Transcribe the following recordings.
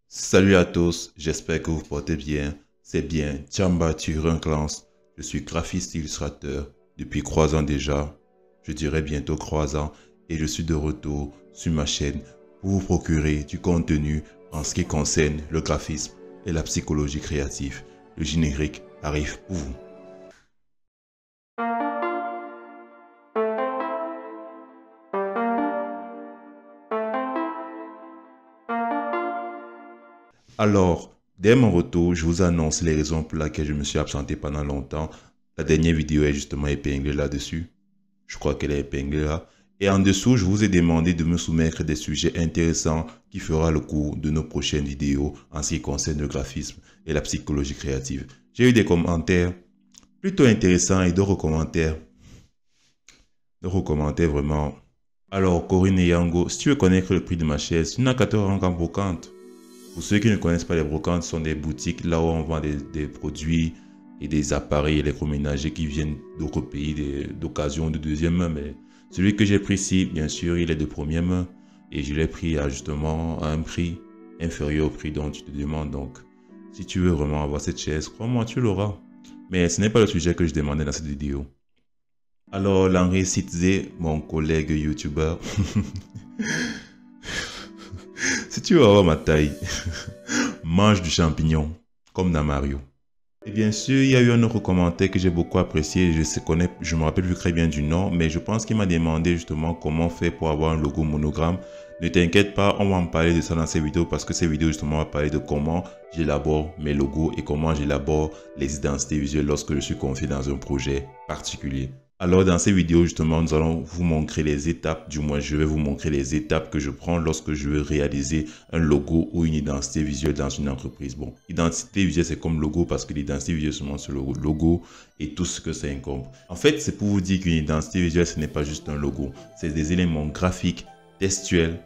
Salut à tous, j'espère que vous portez bien. C'est bien Chamba Turin Clans. Je suis graphiste illustrateur depuis 3 ans déjà. Je dirais bientôt 3 ans. Et je suis de retour sur ma chaîne pour vous procurer du contenu en ce qui concerne le graphisme et la psychologie créative. Le générique arrive pour vous. Alors, dès mon retour, je vous annonce les raisons pour lesquelles je me suis absenté pendant longtemps. La dernière vidéo est justement épinglée là-dessus. Je crois qu'elle est épinglée là. Et en dessous, je vous ai demandé de me soumettre des sujets intéressants qui fera le cours de nos prochaines vidéos en ce qui concerne le graphisme et la psychologie créative. J'ai eu des commentaires plutôt intéressants et d'autres commentaires vraiment. Alors, Corinne et Yango, si tu veux connaître le prix de ma chaise, tu n'as qu'à te rendre en brocante. Pour ceux qui ne connaissent pas les brocantes, ce sont des boutiques là où on vend des produits et des appareils électroménagers qui viennent d'autres pays d'occasion de deuxième main. Mais celui que j'ai pris ici, bien sûr, il est de première main et je l'ai pris justement à un prix inférieur au prix dont tu te demandes. Donc, si tu veux vraiment avoir cette chaise, crois-moi, tu l'auras. Mais ce n'est pas le sujet que je demandais dans cette vidéo. Alors, Landry Sitzé, mon collègue youtubeur, si tu veux avoir ma taille, mange du champignon, comme dans Mario. Et bien sûr, il y a eu un autre commentaire que j'ai beaucoup apprécié. Je me rappelle plus très bien du nom, mais je pense qu'il m'a demandé justement comment faire pour avoir un logo monogramme. Ne t'inquiète pas, on va en parler de ça dans ces vidéos parce que ces vidéos justement vont parler de comment j'élabore mes logos et comment j'élabore les identités visuelles lorsque je suis confié dans un projet particulier. Alors dans ces vidéos justement, nous allons vous montrer les étapes, du moins je vais vous montrer les étapes que je prends lorsque je veux réaliser un logo ou une identité visuelle dans une entreprise. Bon, identité visuelle c'est comme logo parce que l'identité visuelle c'est le logo et tout ce que ça incombe. En fait, c'est pour vous dire qu'une identité visuelle ce n'est pas juste un logo, c'est des éléments graphiques, textuels,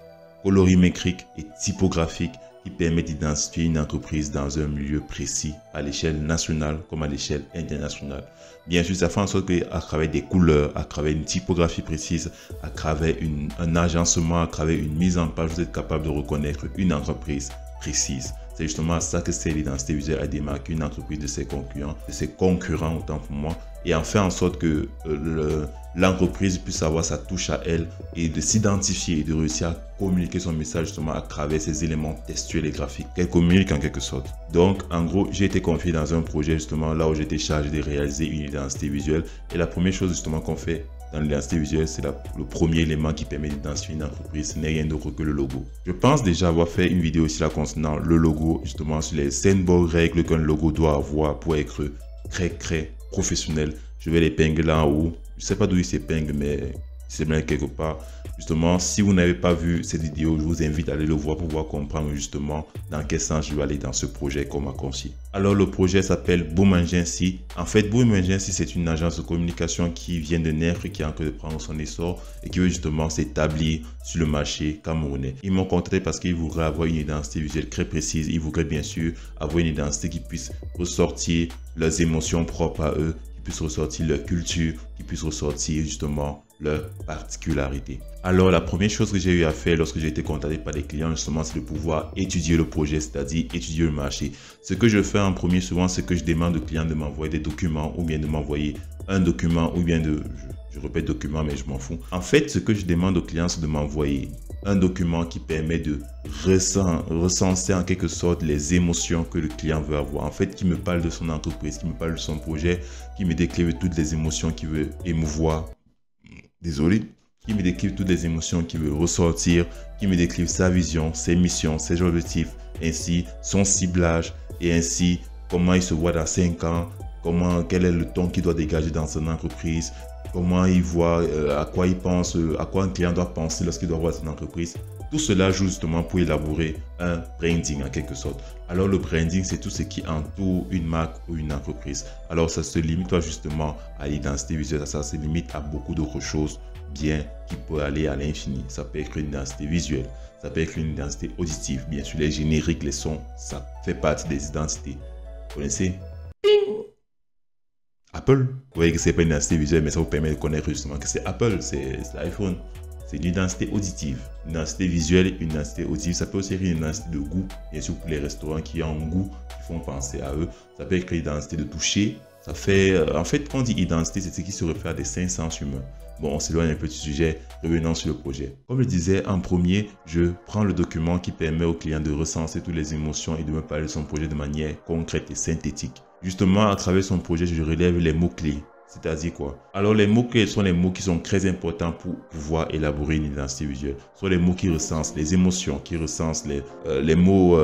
colorimétriques et typographiques qui permettent d'identifier une entreprise dans un milieu précis à l'échelle nationale comme à l'échelle internationale. Bien sûr, ça fait en sorte qu'à travers des couleurs, à travers une typographie précise, à travers un agencement, à travers une mise en page, vous êtes capable de reconnaître une entreprise précise. C'est justement à ça que c'est l'identité visuelle à démarquer une entreprise de ses concurrents autant pour moi, et en faire en sorte que l'entreprise puisse avoir sa touche à elle et de s'identifier et de réussir à communiquer son message justement à travers ces éléments textuels et graphiques qu'elle communique en quelque sorte. Donc en gros, j'ai été confié dans un projet justement là où j'étais chargé de réaliser une identité visuelle, et la première chose justement qu'on fait dans l'identité visuelle, c'est le premier élément qui permet d'identifier une entreprise. Ce n'est rien d'autre que le logo. Je pense déjà avoir fait une vidéo ici là concernant le logo, justement sur les 5 bonnes règles qu'un logo doit avoir pour être très professionnel. Je vais l'épingler là en haut. Je ne sais pas d'où il s'épingle, mais c'est bien quelque part. Justement, si vous n'avez pas vu cette vidéo, je vous invite à aller le voir pour pouvoir comprendre justement dans quel sens je vais aller dans ce projet qu'on m'a confié. Alors, le projet s'appelle Boom Agency. En fait, Boom Agency, c'est une agence de communication qui vient de naître, qui est en train de prendre son essor et qui veut justement s'établir sur le marché camerounais. Ils m'ont contacté parce qu'ils voudraient avoir une identité visuelle très précise. Ils voudraient bien sûr avoir une identité qui puisse ressortir leurs émotions propres à eux, qui puisse ressortir leur culture, qui puisse ressortir justement leur particularité. Alors la première chose que j'ai eu à faire lorsque j'ai été contacté par des clients justement, c'est de pouvoir étudier le projet, c'est-à-dire étudier le marché. Ce que je fais en premier souvent, c'est que je demande aux clients de m'envoyer des documents ou bien de m'envoyer un document ou bien je répète document mais je m'en fous. En fait, ce que je demande aux clients, c'est de m'envoyer un document qui permet de recenser en quelque sorte les émotions que le client veut avoir. En fait, qui me parle de son entreprise, qui me parle de son projet, qui me décrive toutes les émotions qu'il veut émouvoir. Désolé. Qui me décrive toutes les émotions qu'il veut ressortir, qui me décrive sa vision, ses missions, ses objectifs, ainsi son ciblage et ainsi comment il se voit dans 5 ans, quel est le ton qu'il doit dégager dans son entreprise, comment il voit, à quoi il pense, à quoi un client doit penser lorsqu'il doit voir son entreprise. Tout cela joue justement pour élaborer un branding en quelque sorte. Alors le branding, c'est tout ce qui entoure une marque ou une entreprise. Alors ça se limite pas justement à l'identité visuelle, ça se limite à beaucoup d'autres choses bien qui peut aller à l'infini. Ça peut être une identité visuelle, ça peut être une identité auditive. Bien sûr, les génériques, les sons, ça fait partie des identités. Vous connaissez? Apple, vous voyez que c'est pas une identité visuelle, mais ça vous permet de connaître justement que c'est Apple, c'est l'iPhone. c'est une identité auditive, une identité visuelle, une identité auditive. Ça peut aussi être une identité de goût, bien sûr pour les restaurants qui ont un goût, qui font penser à eux. Ça peut être une identité de toucher. Ça fait, en fait, quand on dit identité, c'est ce qui se réfère à des 5 sens humains. Bon, on s'éloigne un peu du sujet, revenons sur le projet. Comme je disais, en premier, je prends le document qui permet au client de recenser toutes les émotions et de me parler de son projet de manière concrète et synthétique. Justement, à travers son projet, je relève les mots-clés. C'est-à-dire quoi? Alors, les mots-clés sont les mots qui sont très importants pour pouvoir élaborer une identité visuelle. Ce sont les mots qui recensent les émotions, qui recensent les mots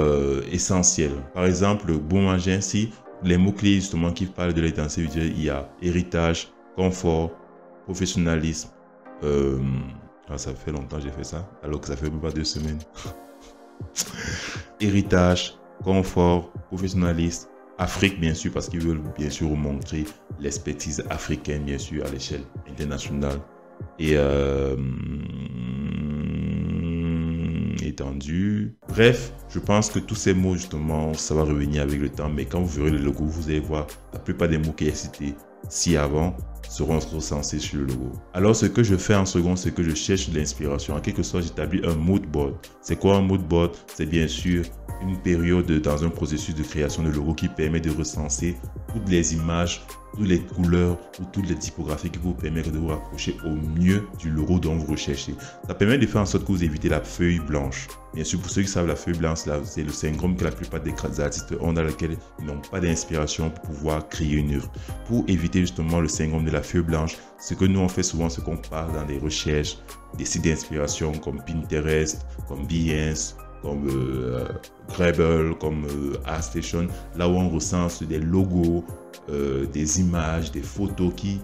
essentiels. Par exemple, bon manger ainsi, les mots-clés justement qui parlent de l'identité visuelle, il y a héritage, confort, professionnalisme. Ça fait longtemps que j'ai fait ça, alors que ça fait même pas 2 semaines. Héritage, confort, professionnalisme, Afrique bien sûr, parce qu'ils veulent bien sûr montrer l'expertise africaine bien sûr à l'échelle internationale. Et étendu. Bref, je pense que tous ces mots justement, ça va revenir avec le temps, mais quand vous verrez le logo, vous allez voir la plupart des mots qui est cités ci-avant seront recensés sur le logo. Alors ce que je fais en second, c'est que je cherche de l'inspiration. En quelque sorte, j'établis un mood board. C'est quoi un mood board? C'est bien sûr une période dans un processus de création de logo qui permet de recenser toutes les images, toutes les couleurs ou toutes les typographies qui vous permettent de vous rapprocher au mieux du logo dont vous recherchez. Ça permet de faire en sorte que vous évitez la feuille blanche. Bien sûr, pour ceux qui savent, la feuille blanche, c'est le syndrome que la plupart des artistes ont dans lequel ils n'ont pas d'inspiration pour pouvoir créer une œuvre. Pour éviter justement le syndrome de la feuille blanche, ce que nous on fait souvent, c'est qu'on part dans des recherches, des sites d'inspiration comme Pinterest, comme Behance, comme Grebel, comme ArtStation, là où on recense des logos, des images, des photos qui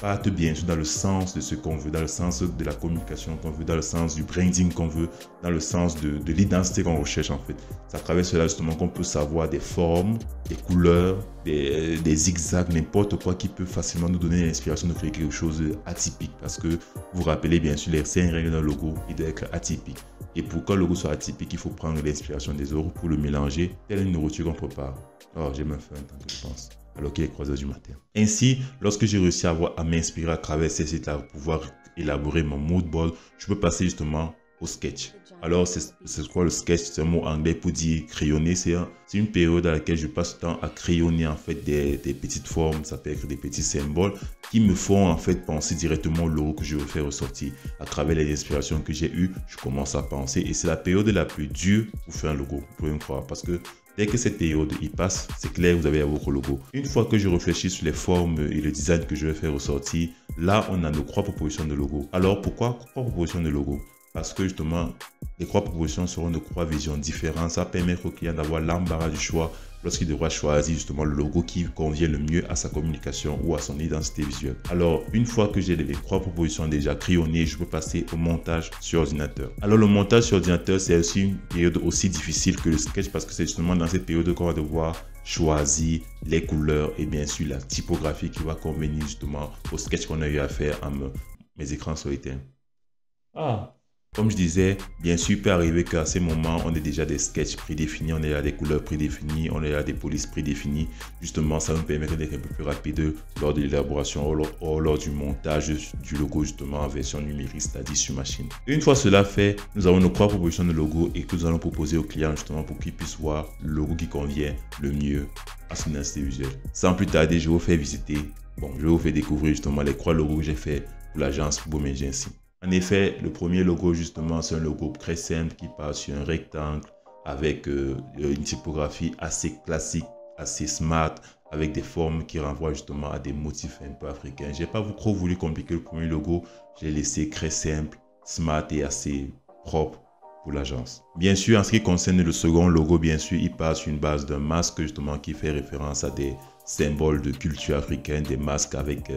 partent bien sûr dans le sens de ce qu'on veut, dans le sens de la communication qu'on veut, dans le sens du branding qu'on veut, dans le sens de l'identité qu'on recherche en fait. C'est à travers cela justement qu'on peut savoir des formes, des couleurs, des zigzags, n'importe quoi qui peut facilement nous donner l'inspiration de créer quelque chose d'atypique. Parce que vous vous rappelez bien sûr les 5 règles d'un logo, il doit être atypique. Et pour qu'un logo soit atypique, il faut prendre l'inspiration des autres pour le mélanger, telle une nourriture qu'on prépare. Oh, j'ai même fait un temps que je pense, alors qu'il est 3 heures du matin. Ainsi, lorsque j'ai réussi à m'inspirer à travers ces sites-là pour pouvoir élaborer mon mood board, je peux passer justement au sketch. Alors, c'est quoi le sketch? C'est un mot anglais pour dire crayonner. C'est une période dans laquelle je passe le temps à crayonner en fait des petites formes, ça peut être des petits symboles qui me font en fait penser directement au logo que je veux faire ressortir. À travers les inspirations que j'ai eues, je commence à penser et c'est la période la plus dure pour faire un logo, vous pouvez me croire, parce que dès que cette période il passe, c'est clair, vous avez votre logo. Une fois que je réfléchis sur les formes et le design que je vais faire ressortir, là on a nos 3 propositions de logo. Alors pourquoi 3 propositions de logo? Parce que justement, les 3 propositions seront de 3 visions différentes. Ça permet au client d'avoir l'embarras du choix lorsqu'il devra choisir justement le logo qui convient le mieux à sa communication ou à son identité visuelle. Alors, une fois que j'ai les 3 propositions déjà crayonnées, je peux passer au montage sur ordinateur. Alors, le montage sur ordinateur, c'est aussi une période aussi difficile que le sketch parce que c'est justement dans cette période qu'on va devoir choisir les couleurs et bien sûr la typographie qui va convenir justement au sketch qu'on a eu à faire à mes écrans sont éteints. Comme je disais, bien sûr, il peut arriver qu'à ces moments, on ait déjà des sketchs prédéfinis, on ait déjà des couleurs prédéfinies, on ait déjà des polices prédéfinies. Justement, ça nous permet d'être un peu plus rapide lors de l'élaboration ou lors du montage du logo justement en version numérique, c'est-à-dire sur machine. Une fois cela fait, nous avons nos 3 propositions de logo et que nous allons proposer au client justement pour qu'il puisse voir le logo qui convient le mieux à son identité visuelle. Sans plus tarder, je vais vous faire visiter, je vais vous faire découvrir justement les 3 logos que j'ai fait pour l'agence Beaumanger ainsi. En effet, le premier logo, justement, c'est un logo très simple qui part sur un rectangle avec une typographie assez classique, assez smart, avec des formes qui renvoient justement à des motifs un peu africains. Je n'ai pas trop voulu compliquer le premier logo, je l'ai laissé très simple, smart et assez propre pour l'agence. Bien sûr, en ce qui concerne le second logo, bien sûr, il part sur une base d'un masque justement qui fait référence à des symboles de culture africaine, des masques avec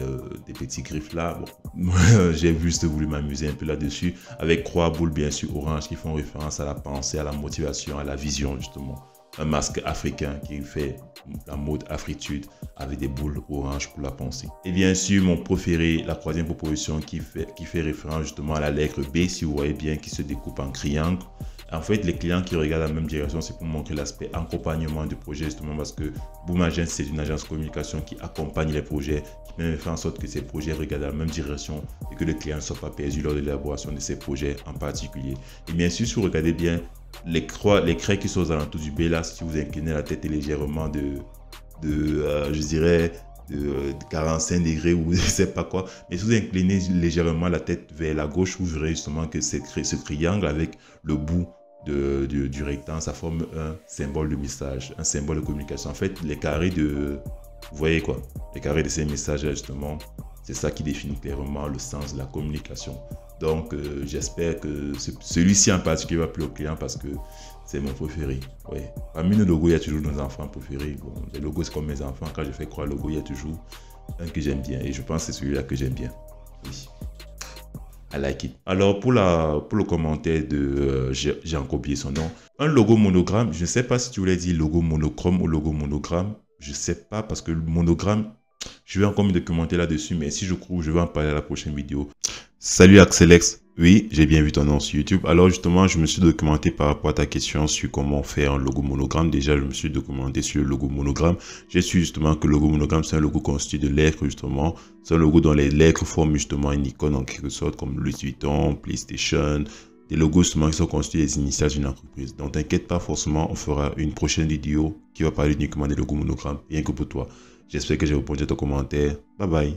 des petits griffes là. Bon, j'ai juste voulu m'amuser un peu là-dessus, avec 3 boules bien sûr orange qui font référence à la pensée, à la motivation, à la vision justement. un masque africain qui fait la mode afritude avec des boules oranges pour la pensée. Et bien sûr, mon préféré, la troisième proposition qui fait référence justement à la lettre B, si vous voyez bien, qui se découpe en triangle. En fait, les clients qui regardent la même direction, c'est pour montrer l'aspect accompagnement du projet, justement parce que Boom Agence, c'est une agence de communication qui accompagne les projets, qui même fait en sorte que ces projets regardent dans la même direction et que le client ne soit pas perdu lors de l'élaboration de ces projets en particulier. Et bien sûr, si vous regardez bien, les craies qui sont aux alentours du B, là, si vous inclinez la tête légèrement je dirais, de 45 degrés ou je ne sais pas quoi. Mais si vous inclinez légèrement la tête vers la gauche, vous verrez justement que ce triangle avec le bout du rectangle, ça forme un symbole de message, un symbole de communication. En fait, les carrés vous voyez quoi, les carrés de ces messages justement, c'est ça qui définit clairement le sens de la communication. Donc, j'espère que celui-ci en particulier va plaire au client parce que c'est mon préféré. Ouais. Parmi nos logos, il y a toujours nos enfants préférés. Bon, les logos, c'est comme mes enfants. Quand je fais croire logo, il y a toujours un que j'aime bien. Et je pense que c'est celui-là que j'aime bien. Oui. I like it. Alors, pour le commentaire de j'ai copié son nom. Un logo monogramme, je ne sais pas si tu voulais dire logo monochrome ou logo monogramme. Je ne sais pas parce que le monogramme, je vais encore me documenter là-dessus. Mais si je trouve, je vais en parler à la prochaine vidéo. Salut Axelex, oui, j'ai bien vu ton nom sur YouTube. Alors justement, je me suis documenté par rapport à ta question sur comment faire un logo monogramme. Déjà, je me suis documenté sur le logo monogramme. J'ai su justement que le logo monogramme, c'est un logo constitué de lettres justement. C'est un logo dont les lettres forment justement une icône en quelque sorte comme Louis Vuitton, PlayStation. Des logos justement qui sont constitués des initiales d'une entreprise. Donc t'inquiète pas, forcément, on fera une prochaine vidéo qui va parler uniquement des logos monogrammes, rien que pour toi. J'espère que j'ai répondu à ton commentaire. Bye bye.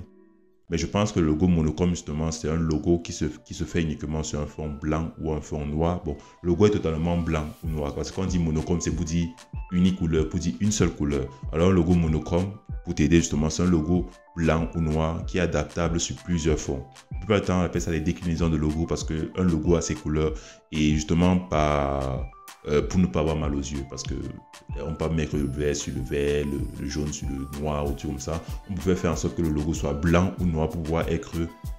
Mais je pense que le logo monochrome, justement, c'est un logo qui se fait uniquement sur un fond blanc ou un fond noir. Bon, le logo est totalement blanc ou noir. Parce que quand on dit monochrome, c'est pour dire une couleur, pour dire une seule couleur. Alors, un logo monochrome, pour t'aider, justement, c'est un logo blanc ou noir qui est adaptable sur plusieurs fonds. La plupart du temps, on appelle ça des déclinaisons de logo parce qu'un logo a ses couleurs et justement, pour ne pas avoir mal aux yeux, parce que on peut mettre le vert sur le vert, le jaune sur le noir ou tout comme ça. On pouvait faire en sorte que le logo soit blanc ou noir pour pouvoir être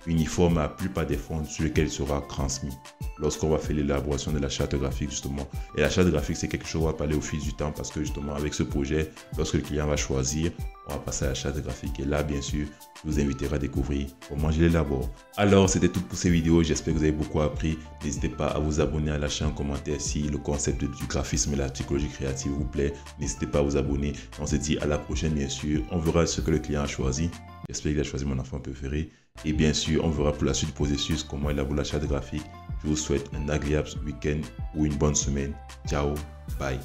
uniforme à la plupart des fonds sur lesquels il sera transmis lorsqu'on va faire l'élaboration de la charte graphique justement. Et la charte graphique, c'est quelque chose qu'on va parler au fil du temps parce que justement avec ce projet, lorsque le client va choisir, on va passer à la charte graphique et là bien sûr, je vous inviterai à découvrir comment je l'élabore. Alors c'était tout pour ces vidéos, j'espère que vous avez beaucoup appris. N'hésitez pas à vous abonner, à lâcher un commentaire si le concept du graphisme et la psychologie créative vous plaît. N'hésitez pas à vous abonner. On se dit à la prochaine bien sûr. On verra ce que le client a choisi. J'espère qu'il a choisi mon enfant préféré. Et bien sûr, on verra pour la suite du processus comment élabore la charte graphique. Je vous souhaite un agréable week-end ou une bonne semaine. Ciao, bye.